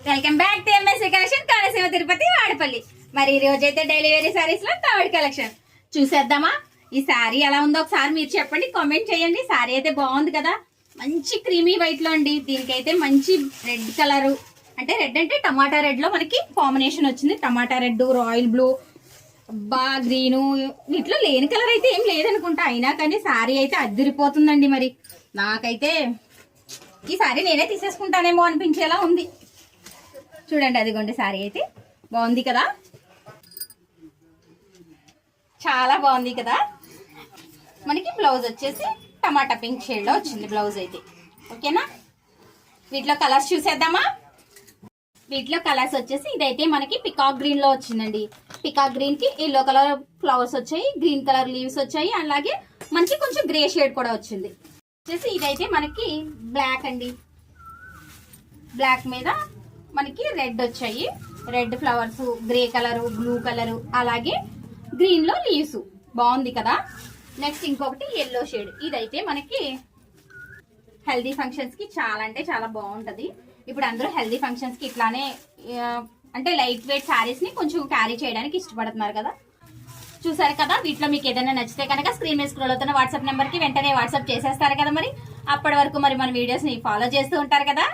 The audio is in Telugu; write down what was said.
Welcome back to MSc collection Konaseema Tirupati Vadapalli. మరి ఈ రోజు అయితే డైలీ వేరీ సారీస్ లో థర్డ్ కలెక్షన్ చూసేద్దామా. ఈ సారీ ఎలా ఉందో ఒకసారి మీరు చెప్పండి, కామెంట్ చేయండి. సారీ అయితే బాగుంది కదా, మంచి క్రీమీ వైట్ లో అండి. దీనికైతే మంచి రెడ్ కలర్, అంటే రెడ్ అంటే టమాటా రెడ్ లో మనకి కాంబినేషన్ వచ్చింది. టమాటా రెడ్, రాయల్ బ్లూ, గ్రీను, వీటిలో లేని కలర్ అయితే ఏం లేదనుకుంటా. అయినా కానీ సారీ అయితే అదిరిపోతుందండి. మరి నాకైతే ఈ సారీ నేనే తీసేసుకుంటానేమో అనిపించేలా ఉంది. చూడండి, అదిగోండి సారీ అయితే బాగుంది కదా, చాలా బాగుంది కదా. మనకి బ్లౌజ్ వచ్చేసి టమాటా పింక్ షేడ్ లో వచ్చింది బ్లౌజ్ అయితే. ఓకేనా, వీటిలో కలర్స్ చూసేద్దామా. వీటిలో కలర్స్ వచ్చేసి ఇదైతే మనకి పికాక్ గ్రీన్ లో వచ్చిందండి. పికాక్ గ్రీన్ కి ఎల్లో కలర్ ఫ్లవర్స్ వచ్చాయి, గ్రీన్ కలర్ లీవ్స్ వచ్చాయి, అలాగే మనకి కొంచెం గ్రే షేడ్ కూడా వచ్చింది. వచ్చేసి ఇదైతే మనకి బ్లాక్ అండి. బ్లాక్ మీద మనకి రెడ్ వచ్చాయి, red flowers, grey colour, blue colour, అలాగే గ్రీన్ లో లీవ్స్. బాగుంది కదా. నెక్స్ట్ ఇంకొకటి ఎల్లో షేడ్. ఇదైతే మనకి హెల్దీ ఫంక్షన్స్ కి చాలా అంటే చాలా బాగుంటది. ఇప్పుడు అందరూ హెల్దీ ఫంక్షన్స్ కి ఇట్లానే అంటే లైట్ వెయిట్ శారీస్ ని కొంచెం క్యారీ చేయడానికి ఇష్టపడుతున్నారు కదా. చూసారు కదా, వీటిలో మీకు ఏదైనా నచ్చితే కనుక స్క్రీన్ మీద స్క్రోల్ అవుతున్న వాట్సాప్ నెంబర్ కి వెంటనే వాట్సాప్ చేసేస్తారు కదా. మరి అప్పటి వరకు మరి మన వీడియోస్ ని ఫాలో చేస్తూ ఉంటారు కదా.